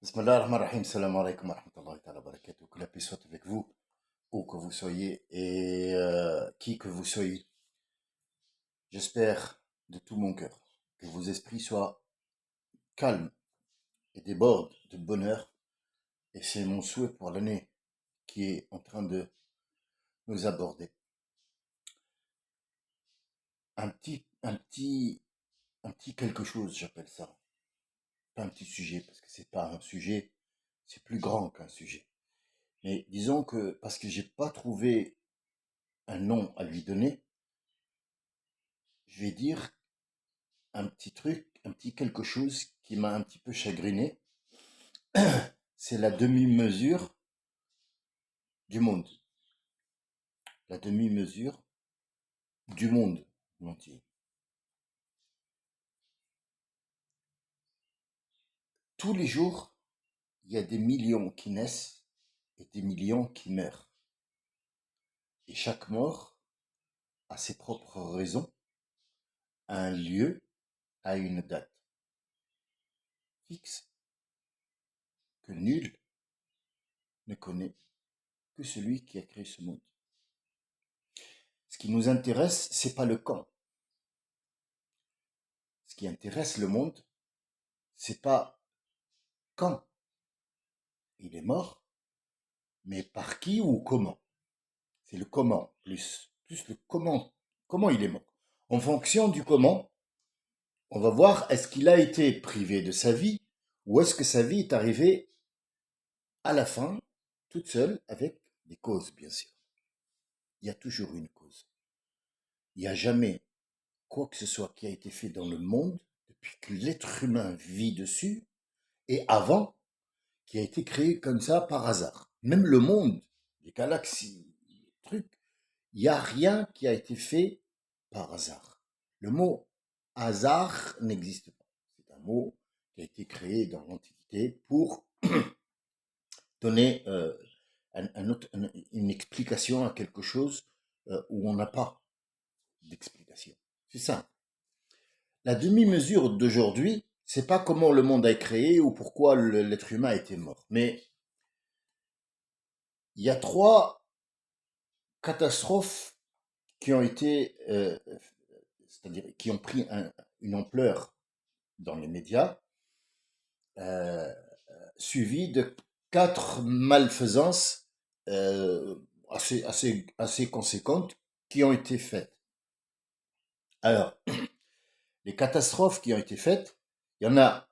Bismillah ar-Rahman ar-Rahim, salam alaikum wa rahmatullahi ta'ala wa barakatuh. Que la paix soit avec vous, où que vous soyez et qui que vous soyez. J'espère de tout mon cœur que vos esprits soient calmes et débordent de bonheur. Et c'est mon souhait pour l'année qui est en train de nous aborder. Un petit, un petit, un petit quelque chose, j'appelle ça. Pas un petit sujet, parce que c'est pas un sujet, c'est plus grand qu'un sujet. Mais disons que, parce que j'ai pas trouvé un nom à lui donner, je vais dire un petit truc, un petit quelque chose qui m'a un petit peu chagriné. C'est la demi-mesure du monde. La demi-mesure du monde entier. Tous les jours, il y a des millions qui naissent et des millions qui meurent. Et chaque mort a ses propres raisons, a un lieu, a une date fixe que nul ne connaît que celui qui a créé ce monde. Ce qui nous intéresse, c'est pas le quand. Ce qui intéresse le monde, c'est pas quand il est mort, mais par qui ou comment. C'est le comment, plus le comment. Comment il est mort. En fonction du comment, on va voir est-ce qu'il a été privé de sa vie ou est-ce que sa vie est arrivée à la fin, toute seule, avec des causes, bien sûr. Il y a toujours une cause. Il n'y a jamais quoi que ce soit qui a été fait dans le monde depuis que l'être humain vit dessus et avant qui a été créé comme ça par hasard. Même le monde, les galaxies, les trucs, il n'y a rien qui a été fait par hasard. Le mot hasard n'existe pas. C'est un mot qui a été créé dans l'Antiquité pour donner une explication à quelque chose où on n'a pas d'explication. C'est ça. La demi-mesure d'aujourd'hui, c'est pas comment le monde a été créé ou pourquoi l'être humain a été mort. Mais il y a trois catastrophes qui ont été, c'est-à-dire qui ont pris une ampleur dans les médias, euh, suivies de quatre malfaisances assez conséquentes qui ont été faites. Alors, les catastrophes qui ont été faites, il y en a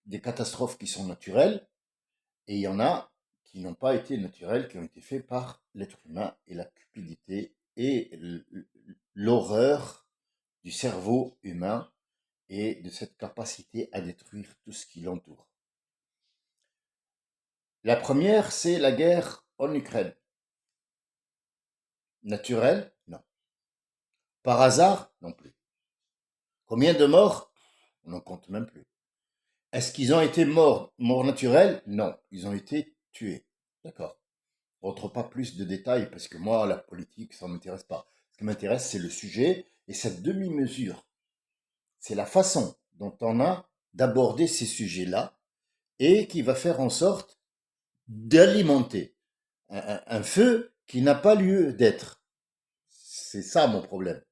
des catastrophes qui sont naturelles et il y en a qui n'ont pas été naturelles, qui ont été faites par l'être humain et la cupidité et l'horreur du cerveau humain et de cette capacité à détruire tout ce qui l'entoure. La première, c'est la guerre en Ukraine. Naturelle? Non. Par hasard? Non plus. Combien de morts? On n'en compte même plus. Est-ce qu'ils ont été morts naturels? Non. Ils ont été tués. D'accord. On ne rentre pas plus de détails parce que moi, la politique, ça ne m'intéresse pas. Ce qui m'intéresse, c'est le sujet et cette demi-mesure. C'est la façon dont on a d'aborder ces sujets-là et qui va faire en sorte d'alimenter un feu qui n'a pas lieu d'être. C'est ça mon problème.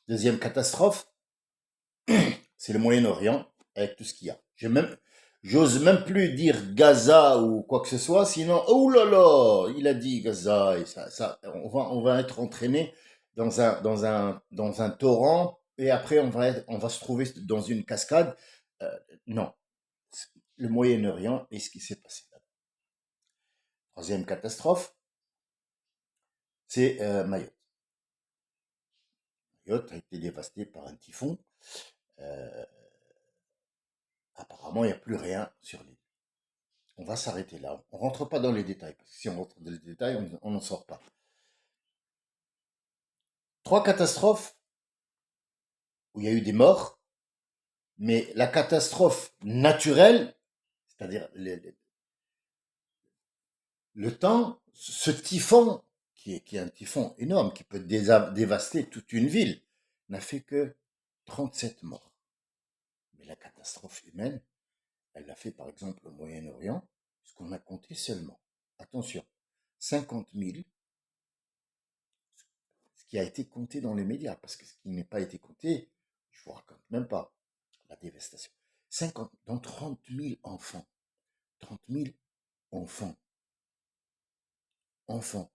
Deuxième catastrophe, c'est le Moyen-Orient avec tout ce qu'il y a. J'ose même plus dire Gaza ou quoi que ce soit, sinon, oh là là, il a dit Gaza et on va être entraîné dans un torrent et après on va se trouver dans une cascade. Non, le Moyen-Orient et ce qui s'est passé là. Troisième catastrophe, c'est Mayotte. Mayotte a été dévastée par un typhon. Euh, Apparemment, il n'y a plus rien sur l'île. On va s'arrêter là. On rentre pas dans les détails, parce que si on rentre dans les détails, on n'en sort pas. Trois catastrophes où il y a eu des morts, mais la catastrophe naturelle, c'est-à-dire le temps, ce typhon, qui est un typhon énorme, qui peut dévaster toute une ville, n'a fait que 37 morts. Mais la catastrophe humaine, Elle l'a fait, par exemple, au Moyen-Orient, puisqu'on a compté seulement, attention, 50 000, ce qui a été compté dans les médias, parce que ce qui n'est pas été compté, je vous raconte même pas la dévastation. 50, dans 30 000 enfants, 30 000 enfants, enfants,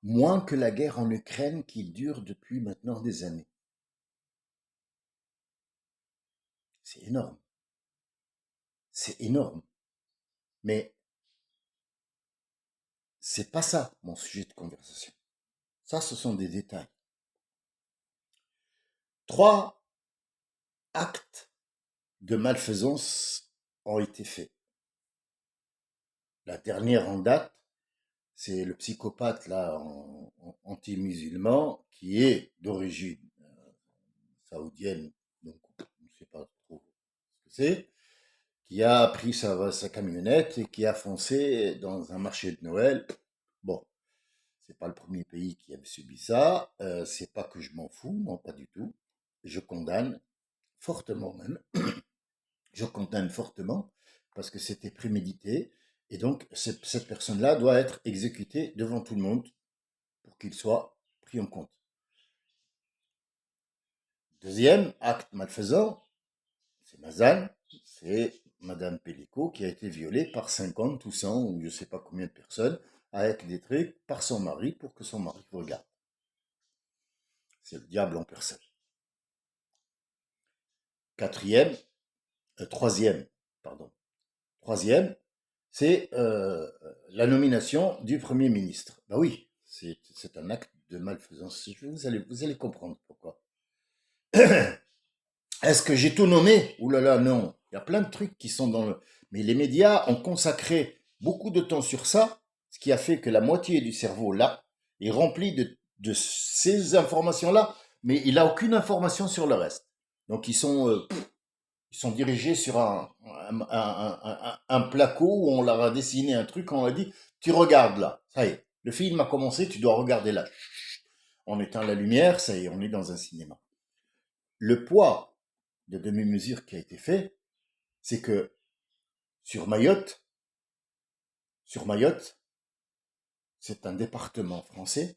moins que la guerre en Ukraine qui dure depuis maintenant des années. C'est énorme, c'est énorme. Mais c'est pas ça mon sujet de conversation. Ça, ce sont des détails. 3 actes de malfaisance ont été faits. La dernière en date, c'est le psychopathe là, anti-musulman, qui est d'origine saoudienne, donc on ne sait pas trop ce que c'est, qui a pris sa camionnette et qui a foncé dans un marché de Noël. Bon, c'est pas le premier pays qui a subi ça. C'est pas que je m'en fous, non, pas du tout. Je condamne fortement même. Je condamne fortement parce que c'était prémédité. Et donc, cette personne-là doit être exécutée devant tout le monde pour qu'il soit pris en compte. Deuxième acte malfaisant, c'est Mazan, c'est Madame Pellico qui a été violée par 50 ou 100 ou je ne sais pas combien de personnes avec des trucs par son mari pour que son mari regarde. C'est le diable en personne. Troisième, pardon. Troisième, c'est la nomination du Premier ministre. Ben oui, c'est un acte de malfaisance. Vous allez comprendre pourquoi. Est-ce que j'ai tout nommé? Ouh là là, non. Il y a plein de trucs qui sont dans le... Mais les médias ont consacré beaucoup de temps sur ça, ce qui a fait que la moitié du cerveau, là, est rempli de ces informations-là, mais il n'a aucune information sur le reste. Donc ils sont dirigés sur un placo où on leur a dessiné un truc, on leur a dit, tu regardes là, ça y est, le film a commencé, tu dois regarder là. On éteint la lumière, ça y est, on est dans un cinéma. Le poids de demi-mesure qui a été fait, c'est que sur Mayotte, sur Mayotte, c'est un département français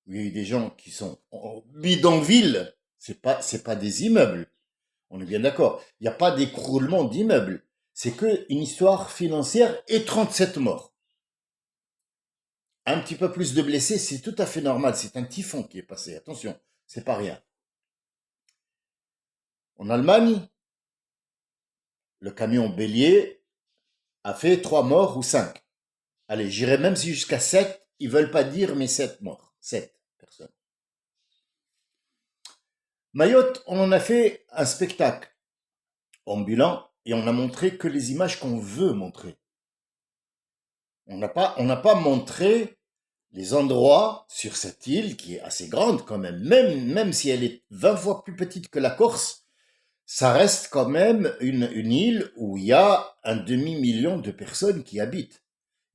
où il y a eu des gens qui sont en bidonville, c'est pas des immeubles. On est bien d'accord. Il n'y a pas d'écroulement d'immeubles. C'est que une histoire financière et 37 morts. Un petit peu plus de blessés, c'est tout à fait normal. C'est un typhon qui est passé. Attention, c'est pas rien. En Allemagne, le camion bélier a fait 3 morts ou 5. Allez, j'irai même si jusqu'à 7. Ils veulent pas dire, mais 7 morts. 7 personnes. Mayotte, on en a fait un spectacle ambulant et on a montré que les images qu'on veut montrer. On n'a pas montré les endroits sur cette île qui est assez grande quand même. Même si elle est 20 fois plus petite que la Corse, ça reste quand même une île où il y a un demi-million de personnes qui habitent.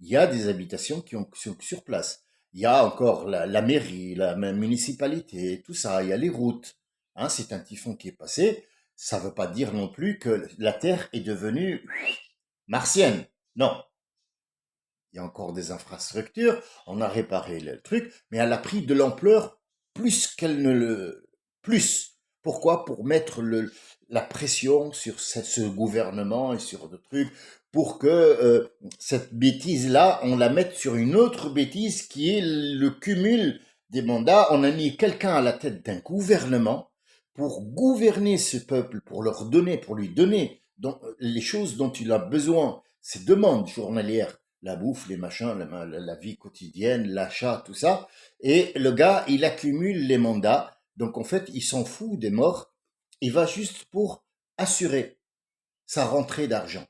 Il y a des habitations qui sont sur place. Il y a encore la mairie, la municipalité, tout ça. Il y a les routes. Hein, c'est un typhon qui est passé. Ça ne veut pas dire non plus que la Terre est devenue martienne. Non. Il y a encore des infrastructures. On a réparé le truc, mais elle a pris de l'ampleur plus qu'elle ne le... Plus. Pourquoi? Pour mettre la pression sur ce gouvernement et sur d'autres trucs pour que cette bêtise-là, on la mette sur une autre bêtise qui est le cumul des mandats. On a mis quelqu'un à la tête d'un gouvernement pour gouverner ce peuple, pour lui donner les choses dont il a besoin, ses demandes journalières, la bouffe, les machins, la vie quotidienne, l'achat, tout ça. Et le gars, il accumule les mandats. Donc en fait, il s'en fout des morts. Il va juste pour assurer sa rentrée d'argent.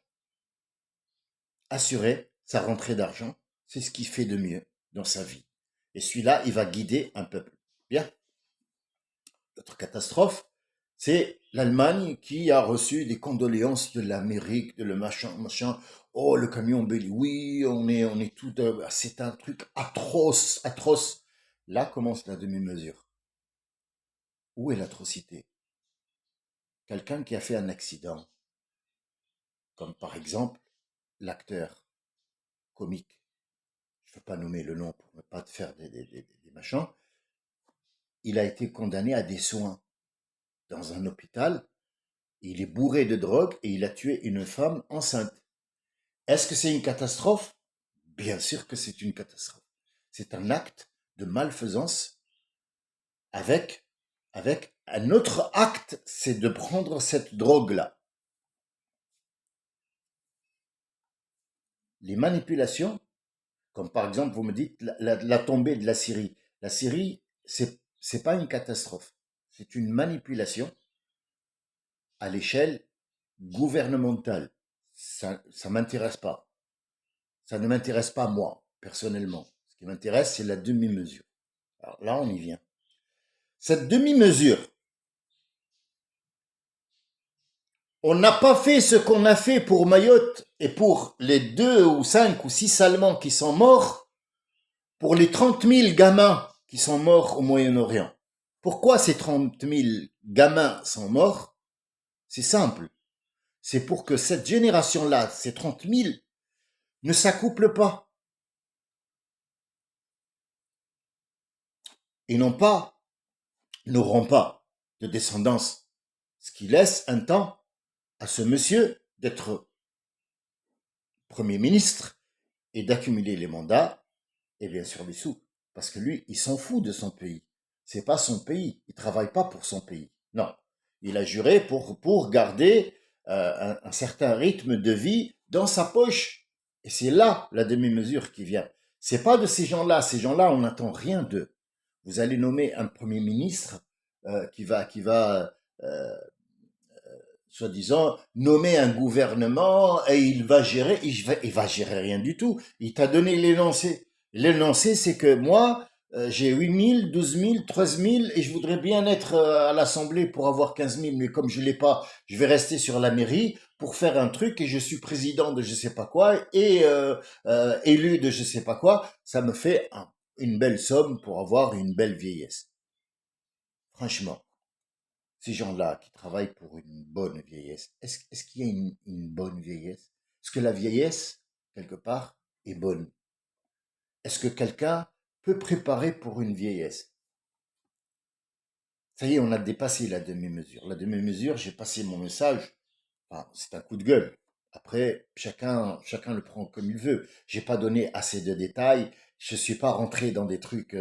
Assurer sa rentrée d'argent, c'est ce qu'il fait de mieux dans sa vie. Et celui-là, il va guider un peuple. Bien. L'autre catastrophe, c'est l'Allemagne qui a reçu des condoléances de l'Amérique, de le machin, machin. Oh, le camion Belly, oui, on est tout, c'est un truc atroce, atroce. Là commence la demi-mesure. Où est l'atrocité? Quelqu'un qui a fait un accident, comme par exemple l'acteur comique, je ne veux pas nommer le nom pour ne pas te faire des machins, il a été condamné à des soins dans un hôpital, il est bourré de drogue et il a tué une femme enceinte. Est-ce que c'est une catastrophe? Bien sûr que c'est une catastrophe. C'est un acte de malfaisance avec, avec un autre acte, c'est de prendre cette drogue-là. Les manipulations, comme par exemple, vous me dites la tombée de la Syrie. La Syrie, c'est pas une catastrophe. C'est une manipulation à l'échelle gouvernementale. Ça m'intéresse pas. Ça ne m'intéresse pas moi, personnellement. Ce qui m'intéresse, c'est la demi-mesure. Alors là, on y vient. Cette demi-mesure, on n'a pas fait ce qu'on a fait pour Mayotte et pour les 2 ou 5 ou 6 Allemands qui sont morts, pour les 30 000 gamins qui sont morts au Moyen-Orient. Pourquoi ces 30 000 gamins sont morts? C'est simple. C'est pour que cette génération-là, ces 30 000, ne s'accouplent pas. Ils n'auront pas de descendance. Ce qui laisse un temps à ce monsieur d'être Premier ministre et d'accumuler les mandats et bien sûr les sous. Parce que lui, il s'en fout de son pays. C'est pas son pays. Il travaille pas pour son pays. Non. Il a juré pour garder un certain rythme de vie dans sa poche. Et c'est là la demi-mesure qui vient. C'est pas de ces gens-là. Ces gens-là, on n'attend rien d'eux. Vous allez nommer un premier ministre qui va soi-disant, nommer un gouvernement et il va gérer rien du tout. Il t'a donné l'énoncé. L'énoncé, c'est que moi, j'ai 8 000, 12 000, 13 000 et je voudrais bien être à l'Assemblée pour avoir 15 000, mais comme je l'ai pas, je vais rester sur la mairie pour faire un truc et je suis président de je sais pas quoi et élu de je sais pas quoi. Ça me fait une belle somme pour avoir une belle vieillesse. Franchement. Ces gens-là qui travaillent pour une bonne vieillesse, est-ce qu'il y a une bonne vieillesse? Est-ce que la vieillesse, quelque part, est bonne? Est-ce que quelqu'un peut préparer pour une vieillesse? Ça y est, on a dépassé la demi-mesure. La demi-mesure, j'ai passé mon message. Enfin, c'est un coup de gueule. Après, chacun le prend comme il veut. J'ai pas donné assez de détails. Je suis pas rentré dans des trucs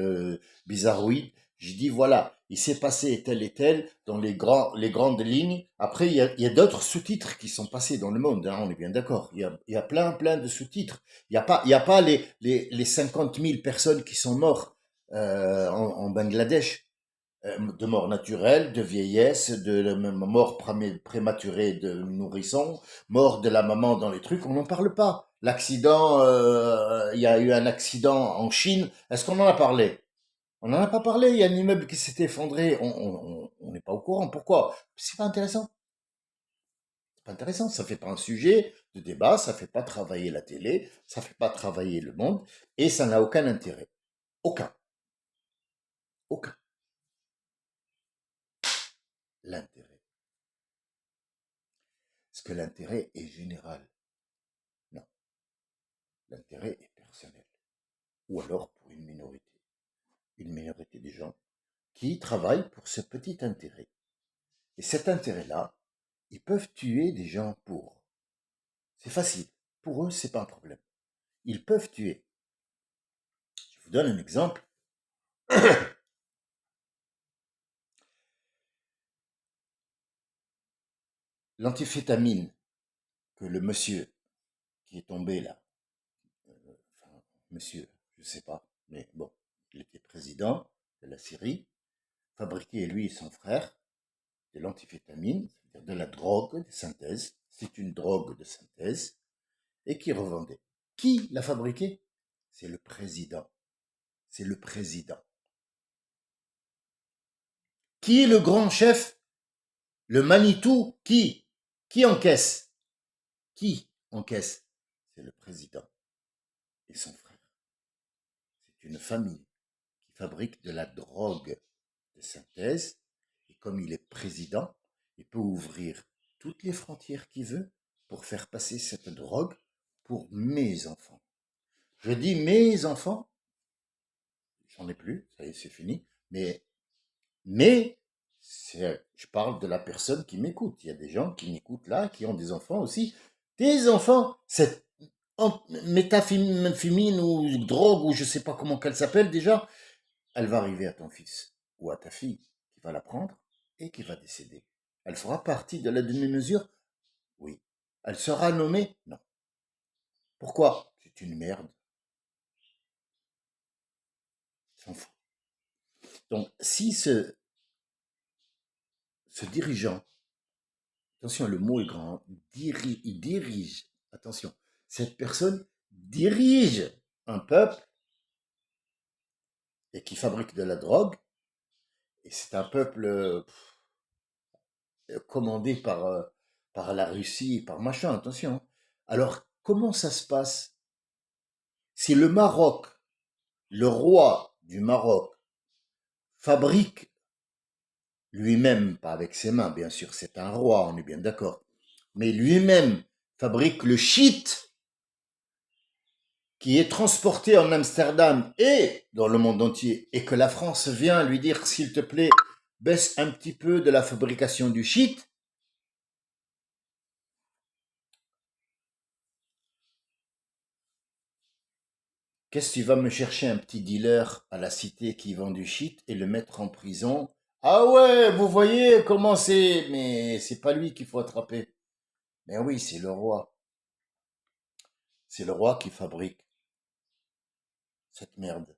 bizarroïdes. J'ai dit voilà, il s'est passé tel et tel dans les grandes lignes. Après, il y a d'autres sous-titres qui sont passés dans le monde. Hein, on est bien d'accord. Il y a plein de sous-titres. Il y a pas les 50 000 personnes qui sont mortes en Bangladesh, de mort naturelle, de vieillesse, de mort prématurée de nourrisson, mort de la maman dans les trucs, on n'en parle pas. L'accident, il y a eu un accident en Chine, est-ce qu'on en a parlé? On n'en a pas parlé, il y a un immeuble qui s'est effondré, on n'est pas au courant. Pourquoi? C'est pas intéressant. C'est pas intéressant, ça fait pas un sujet de débat, ça fait pas travailler la télé, ça fait pas travailler le monde, et ça n'a aucun intérêt. Aucun. Aucun. L'intérêt. Est-ce que l'intérêt est général? Non. L'intérêt est personnel. Ou alors pour une minorité. Une minorité des gens qui travaillent pour ce petit intérêt. Et cet intérêt-là, ils peuvent tuer des gens pour. C'est facile. Pour eux, c'est pas un problème. Ils peuvent tuer. Je vous donne un exemple. L'antiphétamine que le monsieur qui est tombé là, enfin, monsieur, je sais pas, mais bon, il était président de la Syrie, fabriquait lui et son frère de l'antiphétamine, c'est-à-dire de la drogue de synthèse. C'est une drogue de synthèse et qui revendait. Qui l'a fabriqué? C'est le président. C'est le président. Qui est le grand chef? Le Manitou? Qui encaisse? Qui encaisse? C'est le président et son frère. C'est une famille qui fabrique de la drogue de synthèse et comme il est président, il peut ouvrir toutes les frontières qu'il veut pour faire passer cette drogue pour mes enfants. Je dis mes enfants, j'en ai plus, ça y est, c'est fini, mais je parle de la personne qui m'écoute. Il y a des gens qui m'écoutent là, qui ont des enfants aussi. Des enfants, cette méthamphétamine ou drogue, ou je sais pas comment qu'elle s'appelle déjà, elle va arriver à ton fils ou à ta fille qui va la prendre et qui va décéder. Elle fera partie de la demi-mesure? Oui. Elle sera nommée? Non. Pourquoi? C'est une merde. S'en fout. Donc, si ce dirigeant, attention, le mot est grand, il dirige, attention, cette personne dirige un peuple et qui fabrique de la drogue, et c'est un peuple commandé par la Russie, par machin, attention. Alors, comment ça se passe si le Maroc, le roi du Maroc, fabrique lui-même, pas avec ses mains, bien sûr, c'est un roi, on est bien d'accord, mais lui-même fabrique le shit qui est transporté en Amsterdam et dans le monde entier, et que la France vient lui dire, s'il te plaît, baisse un petit peu de la fabrication du shit, qu'est-ce que tu vas me chercher un petit dealer à la cité qui vend du shit et le mettre en prison? Ah ouais, vous voyez comment c'est, mais c'est pas lui qu'il faut attraper. Mais oui, c'est le roi. C'est le roi qui fabrique cette merde.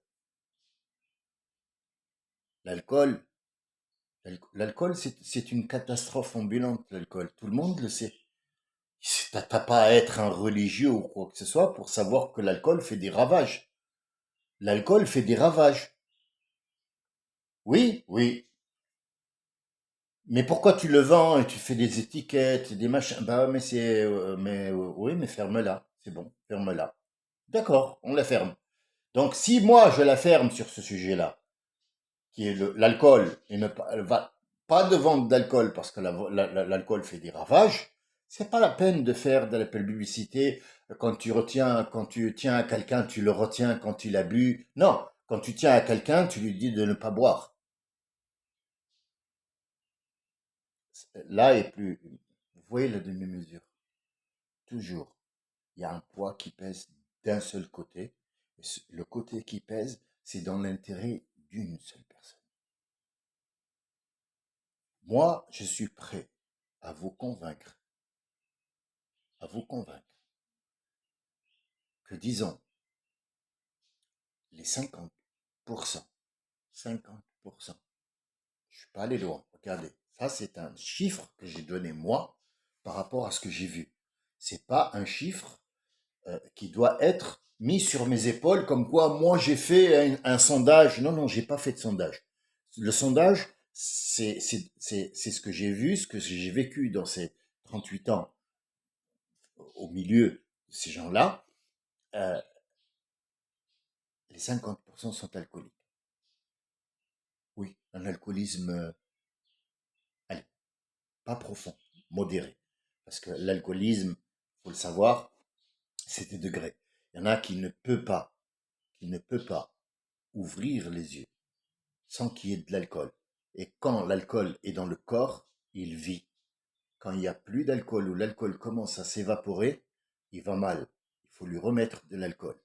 L'alcool, l'alcool, c'est une catastrophe ambulante, l'alcool. Tout le monde le sait. T'as pas à être un religieux ou quoi que ce soit pour savoir que l'alcool fait des ravages. L'alcool fait des ravages. Oui, oui. Mais pourquoi tu le vends et tu fais des étiquettes, des machins? Bah, oui, mais ferme-la. C'est bon, ferme-la. D'accord, on la ferme. Donc, si moi je la ferme sur ce sujet-là, qui est l'alcool, et pas de vente d'alcool parce que l'alcool fait des ravages, c'est pas la peine de faire de la publicité quand tu tiens à quelqu'un, tu le retiens quand il a bu. Non, quand tu tiens à quelqu'un, tu lui dis de ne pas boire. Là est plus, vous voyez la demi-mesure. Toujours, il y a un poids qui pèse d'un seul côté. Le côté qui pèse, c'est dans l'intérêt d'une seule personne. Moi, je suis prêt à vous convaincre, à vous convaincre que, disons, les 50%, 50%, je suis pas allé loin, regardez, ça c'est un chiffre que j'ai donné moi par rapport à ce que j'ai vu. C'est pas un chiffre qui doit être mis sur mes épaules comme quoi moi j'ai fait un sondage. Non, non, j'ai pas fait de sondage. Le sondage, c'est ce que j'ai vu, ce que j'ai vécu dans ces 38 ans au milieu de ces gens-là. Euh, les 50% sont alcooliques. Oui, un alcoolisme, allez, pas profond, modéré. Parce que l'alcoolisme, faut le savoir, c'est des degrés. Il y en a qui ne peut pas ouvrir les yeux sans qu'il y ait de l'alcool. Et quand l'alcool est dans le corps, il vit. Quand il n'y a plus d'alcool ou l'alcool commence à s'évaporer, il va mal. Il faut lui remettre de l'alcool.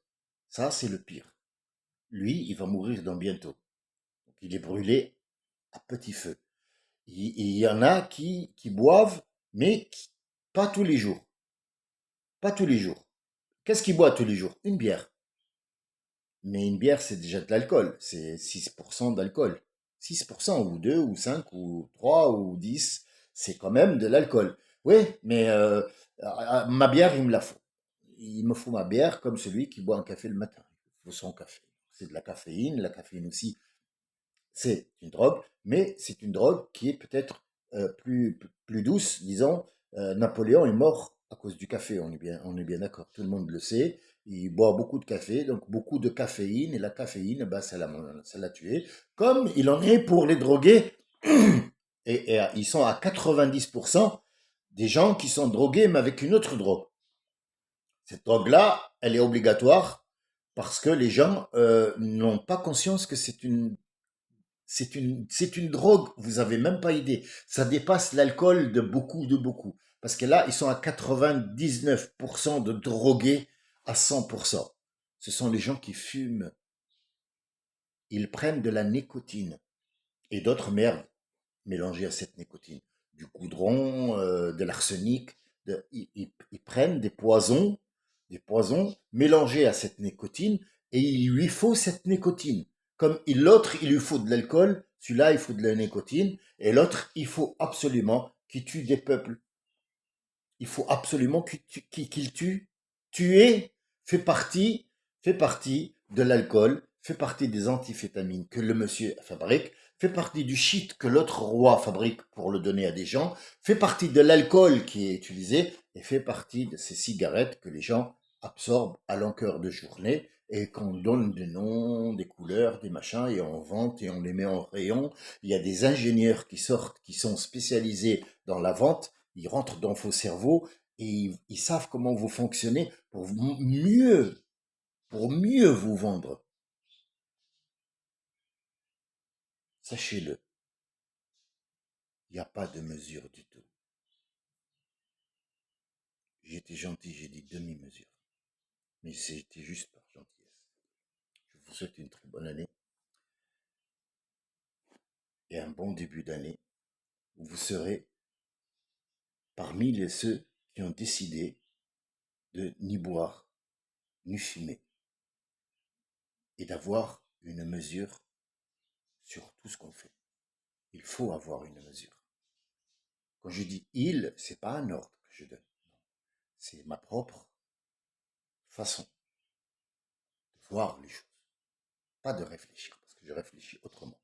Ça, c'est le pire. Lui, il va mourir dans bientôt. Donc, il est brûlé à petit feu. Il y en a qui boivent, mais pas tous les jours. Pas tous les jours. Qu'est-ce qu'ils boivent tous les jours? Une bière. Mais une bière, c'est déjà de l'alcool. C'est 6% d'alcool. 6% ou 2 ou 5 ou 3 ou 10, c'est quand même de l'alcool. Oui, mais ma bière, il me la faut. Il me faut ma bière comme celui qui boit un café le matin. Il faut son café. C'est de la caféine. La caféine aussi, c'est une drogue, mais c'est une drogue qui est peut-être plus douce, disons. Napoléon est mort à cause du café, on est bien d'accord, tout le monde le sait. Il boit beaucoup de café, donc beaucoup de caféine, et la caféine, bah, ça l'a tué. Comme il en est pour les drogués, et ils sont à 90% des gens qui sont drogués, mais avec une autre drogue. Cette drogue-là, elle est obligatoire parce que les gens n'ont pas conscience que c'est une drogue. Vous avez même pas idée. Ça dépasse l'alcool de beaucoup, de beaucoup. Parce que là, ils sont à 99% de drogués à 100%. Ce sont les gens qui fument. Ils prennent de la nicotine et d'autres merdes mélangées à cette nicotine. Du goudron, de l'arsenic. Ils prennent des poisons mélangés à cette nicotine et il lui faut cette nicotine. Comme l'autre, il lui faut de l'alcool, celui-là, il faut de la nicotine et l'autre, il faut absolument qu'il tue des peuples. Il faut absolument qu'il tue. Tuer fait partie de l'alcool, fait partie des amphétamines que le monsieur fabrique, fait partie du shit que l'autre roi fabrique pour le donner à des gens, fait partie de l'alcool qui est utilisé et fait partie de ces cigarettes que les gens absorbent à longueur de journée et qu'on donne des noms, des couleurs, des machins et on vente et on les met en rayon. Il y a des ingénieurs qui sortent, qui sont spécialisés dans la vente, ils rentrent dans vos cerveaux et ils savent comment vous fonctionnez pour mieux vous vendre. Sachez-le, il n'y a pas de mesure du tout. J'ai été gentil, j'ai dit demi-mesure. Mais c'était juste par gentillesse. Je vous souhaite une très bonne année et un bon début d'année où vous serez parmi ceux qui ont décidé de ni boire ni fumer et d'avoir une mesure sur tout ce qu'on fait. Il faut avoir une mesure. Quand je dis il, c'est pas un ordre que je donne. C'est ma propre façon de voir les choses. Pas de réfléchir, parce que je réfléchis autrement.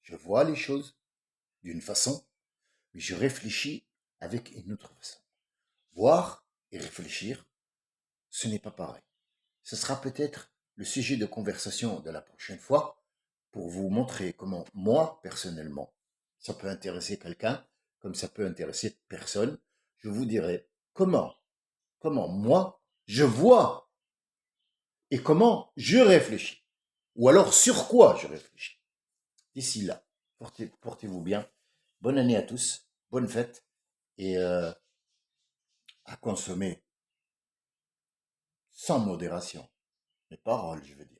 Je vois les choses d'une façon, mais je réfléchis avec une autre façon. Voir et réfléchir, ce n'est pas pareil. Ce sera peut-être le sujet de conversation de la prochaine fois pour vous montrer comment moi, personnellement, ça peut intéresser quelqu'un, comme ça peut intéresser personne. Je vous dirai comment moi, je vois et comment je réfléchis. Ou alors sur quoi je réfléchis. D'ici là, portez-vous bien. Bonne année à tous, bonne fête et à consommer sans modération. Mes paroles, je veux dire.